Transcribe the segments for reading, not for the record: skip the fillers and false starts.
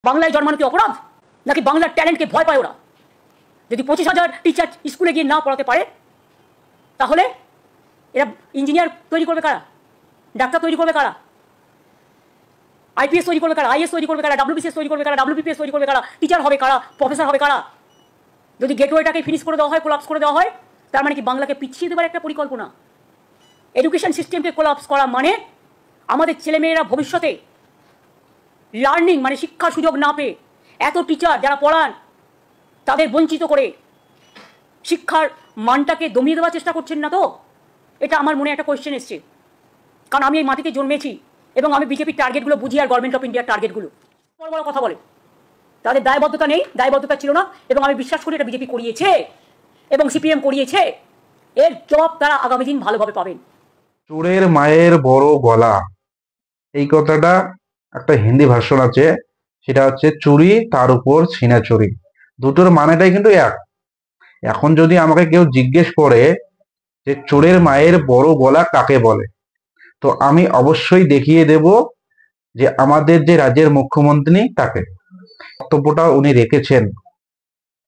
বাংলায় জন্মানো কি অপরাধ, নাকি বাংলার ট্যালেন্টকে ভয় পায় ওরা? যদি 25,000 টিচার স্কুলে গিয়ে না পড়াতে পারে, তাহলে এরা ইঞ্জিনিয়ার তৈরি করবে কারা? ডাক্তার তৈরি করবে কারা? আইপিএস তৈরি করবে কারা? আইএস তৈরি করবে কারা? ডাব্লিউবিসিএস তৈরি করবে কারা? ডাব্লিউবিপিএস তৈরি করবে কারা? টিচার হবে কারা? প্রফেসর হবে কারা? যদি গেটওয়েটাকে ফিনিশ করে দেওয়া হয়, কোলাপস করে দেওয়া হয়, তার মানে কি বাংলাকে পিছিয়ে দেওয়ার একটা পরিকল্পনা? এডুকেশন সিস্টেমকে কোলাপস করা মানে আমাদের ছেলেমেয়েরা ভবিষ্যতে লার্নিং মানে শিক্ষার সুযোগ না পেয়ে, এত টিচার যারা পড়ান তাদের বঞ্চিত করে শিক্ষার মানটাকে দমিয়ে দেওয়ার চেষ্টা করছেন না তো? এটা আমার মনে একটা কোয়েশ্চেন এসছে, কারণ আমি এই মাটিতে জন্মেছি এবং আমি বিজেপির টার্গেটগুলো বুঝি আর গভর্নমেন্ট অফ ইন্ডিয়ার টার্গেটগুলো। বড় বড় কথা বলে, তাদের দায়বদ্ধতা নেই, দায়বদ্ধতা ছিল না, এবং আমি বিশ্বাস করি এটা বিজেপি করিয়েছে এবং সিপিএম করিয়েছে। এর জবাব তারা আগামী দিন ভালোভাবে পাবেন। চোরের মায়ের বড় গলা, এই কথাটা একটা হিন্দি ভার্সন আছে, সেটা হচ্ছে চুরি তার উপর ছিনা চুরি। দুটোর মানেটাই কিন্তু এক। এখন যদি আমাকে কেউ জিজ্ঞেস করে যে চোরের মায়ের বড় গলা কাকে বলে, তো আমি অবশ্যই দেখিয়ে দেব যে আমাদের যে রাজ্যের মুখ্যমন্ত্রী তাকে। বক্তব্যটা উনি রেখেছেন,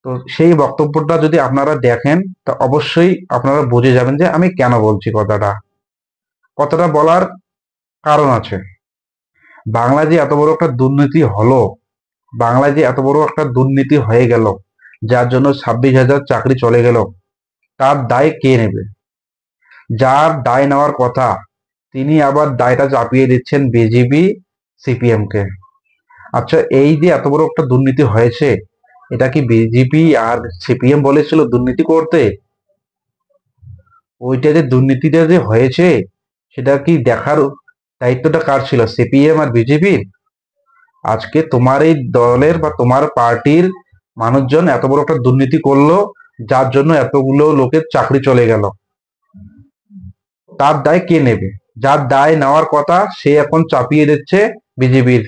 তো সেই বক্তব্যটা যদি আপনারা দেখেন তা অবশ্যই আপনারা বুঝে যাবেন যে আমি কেন বলছি কথাটা বলার কারণ আছে। বাংলায় যে এত বড় একটা দুর্নীতি হলো, বাংলায় যে এত বড় একটা দুর্নীতি হয়ে গেল, যার জন্য 26,000 চাকরি চলে গেল, তার দায় কে নেবে? যার দায় নেওয়ার কথা তিনি আবার দায়টা চাপিয়ে দিচ্ছেন বিজেপি সিপিএম কে। আচ্ছা, এই যে এত বড় একটা দুর্নীতি হয়েছে, এটা কি বিজেপি আর সিপিএম বলেছিল দুর্নীতি করতে? ওইটা যে দুর্নীতিটা যে হয়েছে, সেটা কি দেখার দায়িত্বটা কার ছিল, সিপিএম আর বিজেপির? আজকে তোমার এই দলের বা তোমার পার্টির মানুষজন এত বড় একটা দুর্নীতি করলো, যার জন্য এতগুলো লোকের চাকরি চলে গেল, তার দায় কে নেবে? যার দায় নেওয়ার কথা সে এখন চাপিয়ে দিচ্ছে বিজেপির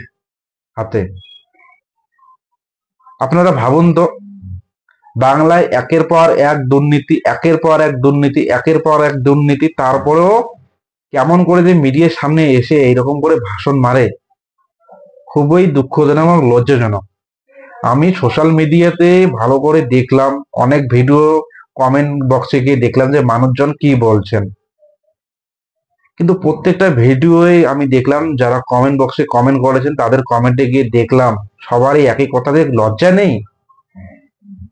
হাতে। আপনারা ভাবুন তো, বাংলায় একের পর এক দুর্নীতি, একের পর এক দুর্নীতি, একের পর এক দুর্নীতি, তারপরেও কেমন করে যে মিডিয়ার সামনে এসে এইরকম করে ভাষণ মারে, খুবই দুঃখজনক এবং লজ্জাজনক। আমি সোশ্যাল মিডিয়াতে ভালো করে দেখলাম, অনেক ভিডিও কমেন্ট বক্সে গিয়ে দেখলাম যে মানুষজন কি বলছেন, কিন্তু প্রত্যেকটা ভিডিওই আমি দেখলাম যারা কমেন্ট বক্সে কমেন্ট করেছেন তাদের কমেন্টে গিয়ে দেখলাম সবারই একই কথা, যে লজ্জা নেই,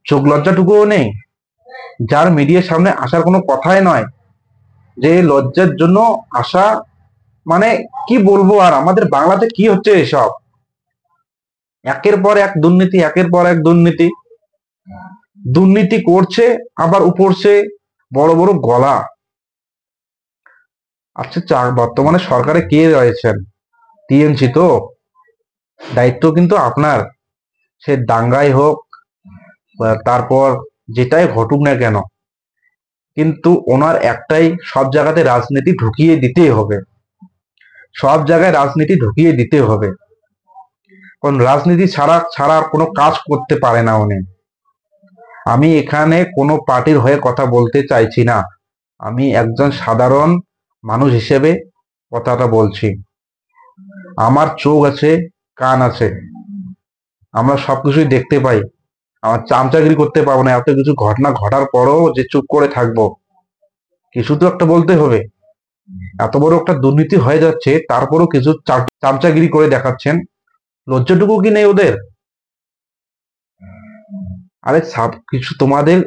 চোখ লজ্জাটুকুও নেই। যার মিডিয়ার সামনে আসার কোনো কথাই নয়, যে লজ্জার জন্য আসা, মানে কি বলবো আর, আমাদের বাংলাতে কি হচ্ছে এসব? একের পর এক দুর্নীতি, একের পর এক দুর্নীতি, দুর্নীতি করছে আবার উপরছে বড় বড় গলা। আচ্ছা, বর্তমানে সরকারে কে রয়েছেন? টিএমসি তো। দায়িত্ব কিন্তু আপনার, সে দাঙ্গাই হোক তারপর যেটাই ঘটুক না কেন, কিন্তু ওনার একটাই, সব জায়গাতে রাজনীতি ঢুকিয়ে দিতেই হবে, সব জায়গায় রাজনীতি ঢুকিয়ে দিতে হবে। কারণ রাজনীতি ছাড়া ছাড়া কোনো কাজ করতে পারে না উনি। আমি এখানে কোনো পার্টির হয়ে কথা বলতে চাইছি না, আমি একজন সাধারণ মানুষ হিসেবে কথাটা বলছি। আমার চোখ আছে, কান আছে, আমরা সবকিছুই দেখতে পাই। আমার চামচাগিরি করতে পারবো না, এত কিছু ঘটনা ঘটার পরও যে চুপ করে থাকবো, কিছু তো একটা বলতে হবে। এত বড় একটা দুর্নীতি হয়ে যাচ্ছে, তারপরও কিছু চামচাগিরি করে দেখাচ্ছেন, লজ্জাটুকু কি নেই ওদের? আরে সব কিছু তোমাদের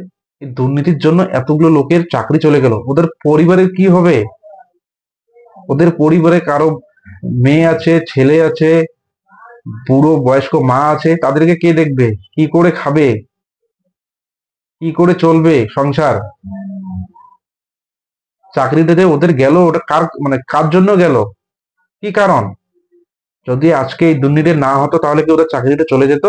দুর্নীতির জন্য এতগুলো লোকের চাকরি চলে গেল, ওদের পরিবারের কি হবে? ওদের পরিবারে কারো মেয়ে আছে, ছেলে আছে, বুড়ো বয়স্ক মা আছে, তাদেরকে কে দেখবে? কি করে খাবে? কি করে চলবে সংসার? চাকরিতে যে ওদের গেল, ওটা কার, মানে কার জন্য গেল, কি কারণ? যদি আজকে এই দুর্নীতি না হতো তাহলে কি ওদের চাকরিটা চলে যেত?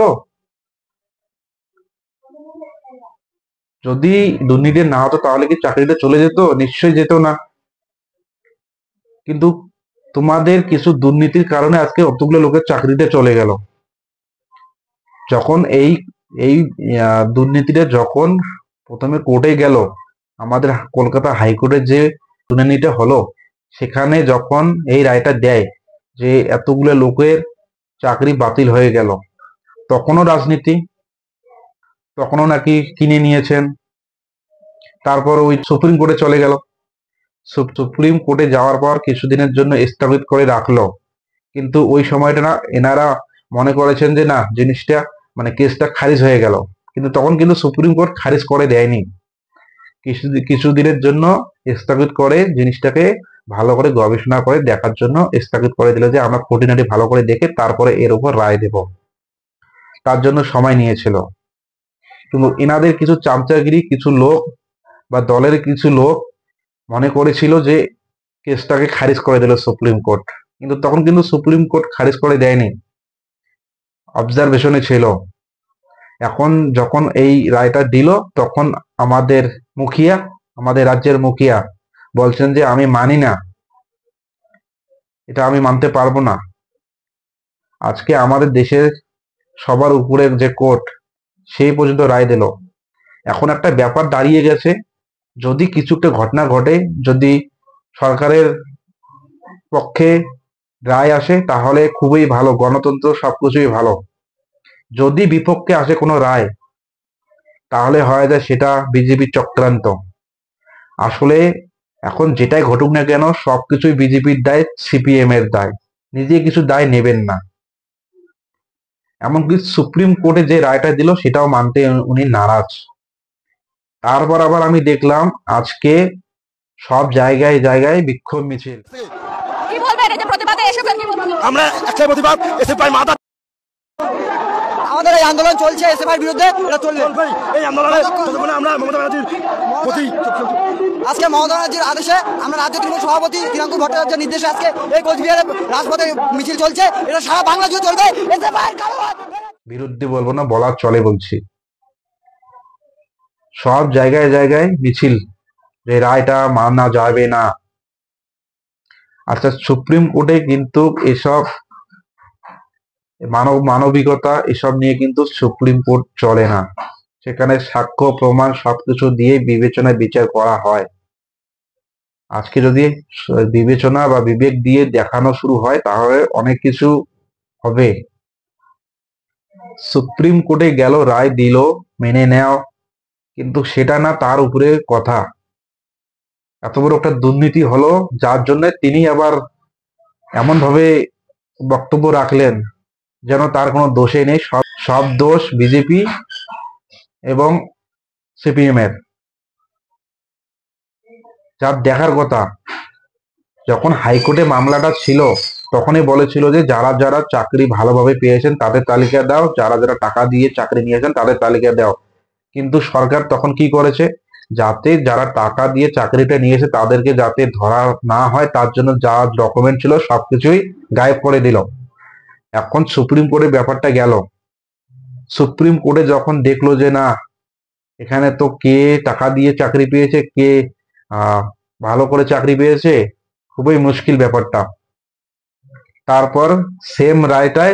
যদি দুর্নীতি না হতো তাহলে কি চাকরিটা চলে যেত? নিশ্চয়ই যেত না। কিন্তু তোমাদের কিছু দুর্নীতির কারণে আজকে অতগুলো লোকের চাকরিটা চলে গেল। যখন এই এই দুর্নীতিটা যখন প্রথমে কোর্টে গেল, আমাদের কলকাতা হাইকোর্টের যে শুনানিটা হলো, সেখানে যখন এই রায়টা দেয় যে এতগুলো লোকের চাকরি বাতিল হয়ে গেল, তখনও রাজনীতি, তখনও নাকি কিনে নিয়েছেন। তারপর ওই সুপ্রিম কোর্টে চলে গেল, সুপ্রিম কোর্টে যাওয়ার পর কিছুদিনের জন্য স্থগিত করে রাখলো, কিন্তু ওই সময়টা না এনারা মনে করেছেন যে না জিনিসটা মানে কেসটা খারিজ হয়ে গেল, কিন্তু তখন কিন্তু সুপ্রিম কোর্ট খারিজ করে দেয়নি। কিছুদিনের জন্য স্থগিত করে জিনিসটাকে ভালো করে গবেষণা করে দেখার জন্য স্থগিত করে দিল, যে আমরা খুঁটিনাটি ভালো করে দেখে তারপরে এর উপর রায় দেব। তার জন্য সময় নিয়েছিল। কিন্তু এনাদের কিছু চামচাগিরি কিছু লোক বা দলের কিছু লোক মনে করেছিল যে কেসটাকে খারিজ করে দিল সুপ্রিম কোর্ট, কিন্তু তখন কিন্তু সুপ্রিম কোর্ট খারিজ করে দেয়নি, অবজারভেশনে ছিল। এখন যখন এই রায়টা দিল তখন আমাদের মুখিয়া, আমাদের রাজ্যের মুখিয়া বলছেন যে আমি মানি না, এটা আমি মানতে পারবো না। আজকে আমাদের দেশের সবার উপরের যে কোর্ট সেই পর্যন্ত রায় দিল। এখন একটা ব্যাপার দাঁড়িয়ে গেছে, যদি কিছু একটা ঘটনা ঘটে, যদি সরকারের পক্ষে রায় আসে তাহলে খুবই ভালো, গণতন্ত্র সবকিছুই ভালো। যদি বিপক্ষে আসে কোনো রায় তাহলে হয় যে সেটা বিজেপি চক্রান্ত। আসলে এখন যেটাই ঘটুক না কেন সবকিছুই বিজেপির দায়, সিপিএম এর দায়, নিজে কিছু দায় নেবেন না। এমনকি সুপ্রিম কোর্টে যে রায়টা দিল সেটাও মানতে উনি নারাজ। তারপর আবার আমি দেখলাম আজকে সব জায়গায় জায়গায় বিক্ষোভ মিছিল। কি বলবেন এই যে প্রতিবাদে এসে কি বলবেন? আমরা একটাই প্রতিবাদ, এসএফআই মাথা আমাদের এই আন্দোলন চলছে এসএফআইর বিরুদ্ধে, এটা চলবে। এই আন্দোলনে যতক্ষণ আমরা মমতা ব্যানার্জির প্রতি আজকে মমতা ব্যানার্জির আদেশে আমরা রাজ্য তৃণমূল সভাপতি তৃণাঙ্কুর ভট্টাচার্যের নির্দেশে আজকে এই কোচবিহারে রাজপথে মিছিল চলছে, এটা সারা বাংলা জুড়ে চলবে। এসএফআইর বিরুদ্ধে বলবো না, বলার চলে বলছি। সব জায়গায় জায়গায় মিছিল, যে রায়টা মানা যাবে না। আচ্ছা, সুপ্রিম কোর্টে কিন্তু এসব মানবিকতা এসব নিয়ে কিন্তু সুপ্রিম কোর্ট চলে না। সেখানে সাক্ষ্য প্রমাণ সবকিছু দিয়ে বিবেচনায় বিচার করা হয়। আজকে যদি বিবেচনা বা বিবেক দিয়ে দেখানো শুরু হয় তাহলে অনেক কিছু হবে। সুপ্রিম কোর্টে গেল, রায় দিল, মেনে নেও, কিন্তু সেটা না তার উপরে কথা। এত বড় একটা দুর্নীতি হলো যার জন্য তিনি আবার এমন ভাবে বক্তব্য রাখলেন যেন তার কোনো দোষই নেই, সব দোষ বিজেপি এবং সিপিএম এর। যার দেখার কথা, যখন হাইকোর্টে মামলাটা ছিল তখনই বলেছিল যে যারা যারা চাকরি ভালোভাবে পেয়েছেন তাদের তালিকা দাও, যারা যারা টাকা দিয়ে চাকরি নিয়েছেন তাদের তালিকা দাও। কিন্তু সরকার তখন কি করেছে, যাতে যারা টাকা দিয়ে চাকরিটা নিয়েছে তাদেরকে যাতে ধরা না হয় তার জন্য যা ডকুমেন্ট ছিল সবকিছুই গায়েব করে দিল। এখন সুপ্রিম কোর্টে ব্যাপারটা গেল, সুপ্রিম কোর্টে যখন দেখলো যে না এখানে তো কে টাকা দিয়ে চাকরি পেয়েছে, কে ভালো করে চাকরি পেয়েছে, খুবই মুশকিল ব্যাপারটা। তারপর সেম রায়টাই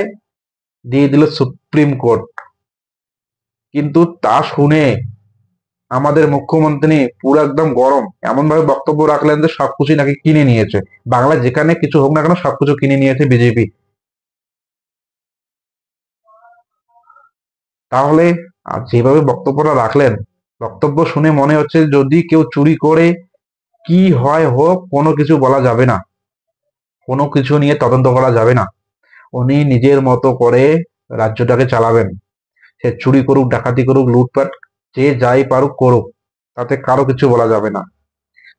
দিয়ে দিল সুপ্রিম কোর্ট। কিন্তু তা শুনে আমাদের মুখ্যমন্ত্রী পুরো একদম গরম, এমন ভাবে বক্তব্য রাখলেন যে সবকিছু নাকি কিনে নিয়েছে বাংলা, যেখানে কিছু হোক না কেন সবকিছু কিনে নিয়েছে বিজেপি। তাহলে যেভাবে বক্তব্যটা রাখলেন, বক্তব্য শুনে মনে হচ্ছে যদি কেউ চুরি করে কি হয় হোক কোনো কিছু বলা যাবে না, কোনো কিছু নিয়ে তদন্ত করা যাবে না। উনি নিজের মতো করে রাজ্যটাকে চালাবেন। সে চুরি করুক, ডাকাতি করুক, লুটপাট, যে যাই পারুক করুক, তাতে কারো কিছু বলা যাবে না,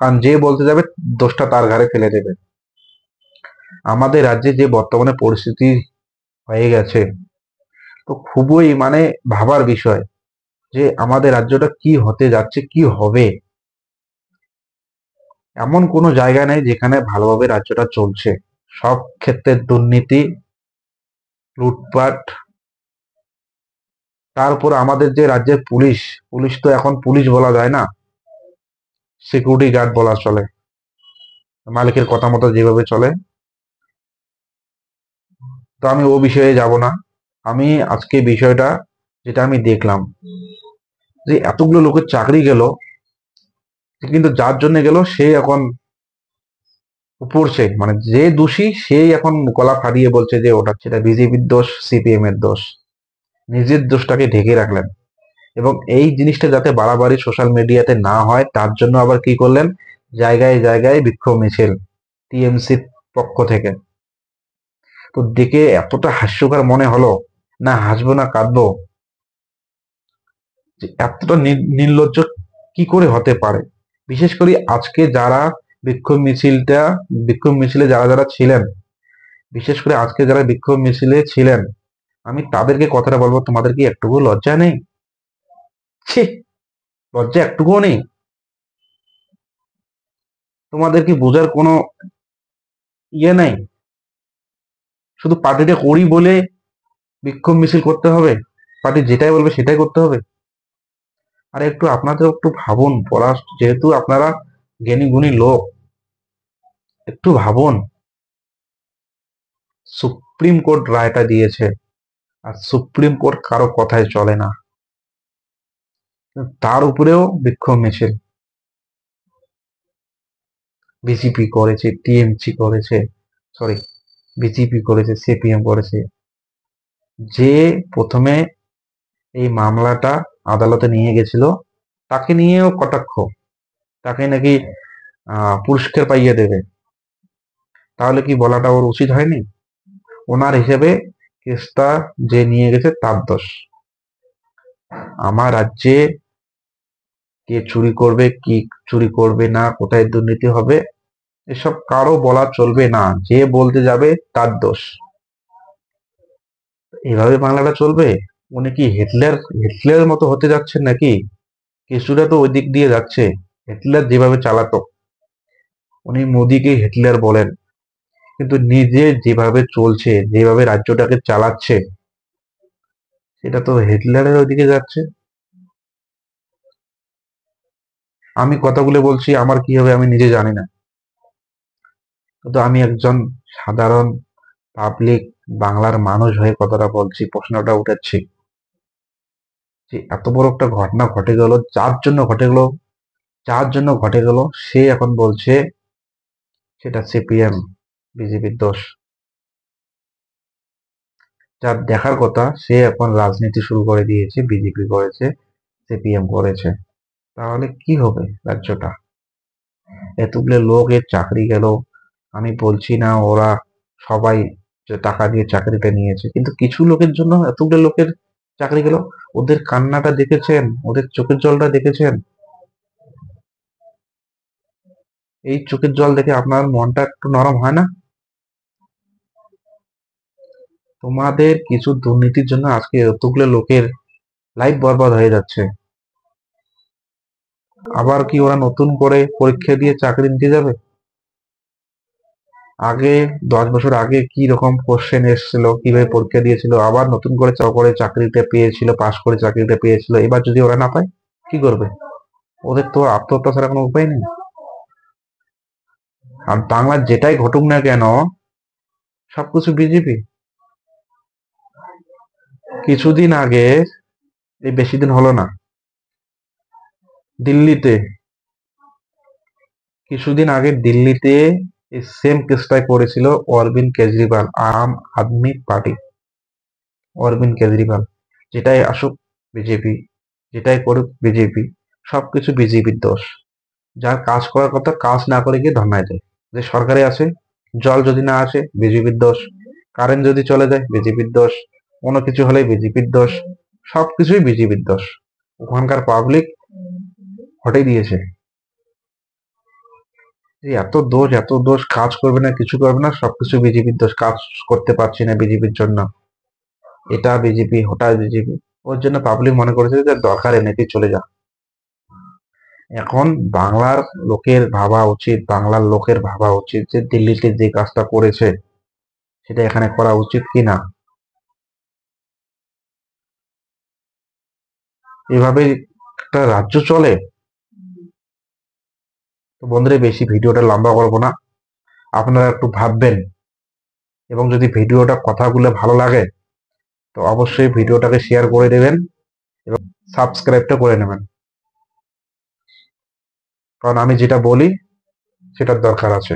কারণ যে বলতে যাবে দোষটা তার ঘাড়ে ফেলে দেবে। আমাদের রাজ্যে যে বর্তমানে পরিস্থিতি হয়ে গেছে, তো খুবই মানে ভাবার বিষয় যে আমাদের রাজ্যটা কি হতে যাচ্ছে, কি হবে। এমন কোনো জায়গা নেই যেখানে ভালোভাবে রাজ্যটা চলছে, সব ক্ষেত্রে দুর্নীতি, লুটপাট। তারপর আমাদের যে রাজ্যের পুলিশ, পুলিশ তো এখন পুলিশ বলা যায় না, সিকিউরিটি গার্ড বলা চলে, মালিকের কথা মতো যেভাবে চলে। তো আমি ও বিষয়ে যাব না। আমি আজকে বিষয়টা যেটা আমি দেখলাম যে এতগুলো লোকের চাকরি গেল, কিন্তু যার জন্য গেল সে এখন উপরছে, মানে যে দোষী সেই এখন গলা ফাটিয়ে বলছে যে ওটা সেটা বিজেপির দোষ, সিপিএম এর দোষ। নিজের দোষটাকে ঢেকে রাখলেন। এবং এই জিনিসটা যাতে বাড়াবাড়ি সোশ্যাল মিডিয়াতে না হয় তার জন্য আবার কি করলেন, জায়গায় জায়গায় বিক্ষোভ মিছিল টিএমসির পক্ষ থেকে। তো দেখে এতটা হাস্যকর মনে হলো, না হাসবো না কাঁদবো, যে এতটা নির্লজ্জ কি করে হতে পারে। বিশেষ করে আজকে যারা বিক্ষোভ মিছিলে যারা যারা ছিলেন, বিশেষ করে আজকে যারা বিক্ষোভ মিছিলে ছিলেন, আমি তাদেরকে কথাটা বলবো, তোমাদের কি একটুকু লজ্জা নেই? ছি, লজ্জা একটুকুও নেই? তোমাদের কি বোঝার কোনো ইয়ে নাই? শুধু পার্টিটা করি বলে বিক্ষোভ মিছিল করতে হবে? পার্টি যেটাই বলবে সেটাই করতে হবে? আর একটু আপনাদের একটু ভাবুন, যেহেতু আপনারা জ্ঞানী গুণী লোক, একটু ভাবুন। সুপ্রিম কোর্ট রায়টা দিয়েছে, আর সুপ্রিম কোর্ট কারো কথায় চলে না, তার উপরেও বিক্ষোভ মিছিল বিজেপি করেছে, টিএমসি করেছে, সরি বিজেপি করেছে, সিপিএম করেছে। যে প্রথমে এই মামলাটা আদালতে নিয়ে গেছিল তাকে নিয়েও কটাক্ষ, তাকে নাকি পুরস্কার পাইয়ে দেবে। তাহলে কি বলাটা ওর উচিত হয়নি? ওনার হিসেবে কেসটা যে নিয়ে গেছে তার দোষ। আমার রাজ্যে কে চুরি করবে, কি চুরি করবে না, কোথায় দুর্নীতি হবে, এসব কারো বলা চলবে না। যে বলতে যাবে তার দোষ। এভাবে বাংলাটা চলবে? উনি কি হিটলারের মতো হতে যাচ্ছেন নাকি? কিছুটা তো ওই দিক দিয়ে যাচ্ছে। হিটলার যেভাবে চালাতো, উনি মোদিকে হিটলার বলেন, কিন্তু নিজে যেভাবে চলছে, যেভাবে রাজ্যটাকে চালাচ্ছে, সেটা তো হিটলারের ওইদিকে যাচ্ছে। আমি কথাগুলো বলছি, আমার কি হবে আমি নিজে জানি না, কিন্তু আমি একজন সাধারণ পাবলিক বাংলার মানুষ হয়ে কথাটা বলছি, প্রশ্নটা উঠাচ্ছি যে এত বড় একটা ঘটনা ঘটে গেল, যার জন্য ঘটে গেল, সে এখন বলছে সেটা সিপিএম বিজেপির দোষ। যার দেখার কথা সে এখন রাজনীতি শুরু করে দিয়েছে, বিজেপি করেছে, সিপিএম করেছে। তাহলে কি হবে রাজ্যটা? এতগুলো লোকের চাকরি গেল। আমি বলছি না ওরা সবাই যে টাকা দিয়ে চাকরিটা নিয়েছে, কিন্তু কিছু লোকের জন্য এতগুলো লোকের চাকরি গেল। ওদের কান্নাটা দেখেছেন? ওদের চোখের জলটা দেখেছেন? এই চোখের জল দেখে আপনার মনটা একটু নরম হয় না? তোমাদের কিছু দুর্নীতির জন্য আজকে এতগুলো লোকের লাইফ বরবাদ হয়ে যাচ্ছে। আবার কি ওরা নতুন করে পরীক্ষা দিয়ে চাকরি নিতে যাবে? আগে 10 বছর আগে কি রকম কোশ্চেন এসেছিল, কিভাবে পরীক্ষা দিয়েছিল, আবার নতুন করে চাকরিটা পেয়েছিল, পাশ করে চাকরিটা পেয়েছিল। এবার যদি ওরা না পায় কি করবে? ওদের তো আত্মহত্যা ছাড়া কোনো উপায় নেই। আর বাংলার যেটাই ঘটুক না কেন, সবকিছু বিজেপি। কিছুদিন আগে, এই বেশি দিন হলো না, দিল্লিতে এই সেম কেসটাই করেছিল অরবিন্দ কেজরিওয়াল, আম আদমি পার্টি। অরবিন্দ কেজরিওয়াল যেটাই আসুক বিজেপি, যেটাই করুক বিজেপি, সবকিছু বিজেপির দোষ। যার কাজ করার কথা কাজ না করে গিয়ে ধর্নায় দেয়। যে সরকারে আছে, জল যদি না আসে বিজেপির দোষ, কারেন্ট যদি চলে যায় বিজেপির দোষ, কোনো কিছু হলে বিজেপির দোষ, সবকিছুই বিজেপির দোষ। ওখানকার পাবলিক হটেই দিয়েছে। এত দোষ, কাজ করবে না, কিছু করবে না, সবকিছু বিজেপির দোষ। কাজ করতে পারছি না বিজেপির জন্য, এটা বিজেপি, ওটা বিজেপি। ওর জন্য পাবলিক মনে করেছে যে দরকার এমনিতেই চলে যা। এখন বাংলার লোকের ভাবা উচিত যে দিল্লিতে যে কাজটা করেছে সেটা এখানে করা উচিত কিনা। এভাবে একটা রাজ্য চলে? তো বন্ধুরা, বেশি ভিডিওটা লম্বা করবো না, আপনারা একটু ভাববেন, এবং যদি ভিডিওটা কথাগুলো ভালো লাগে তো অবশ্যই ভিডিওটাকে শেয়ার করে দেবেন এবং সাবস্ক্রাইবটা করে নেবেন, কারণ আমি যেটা বলি সেটার দরকার আছে।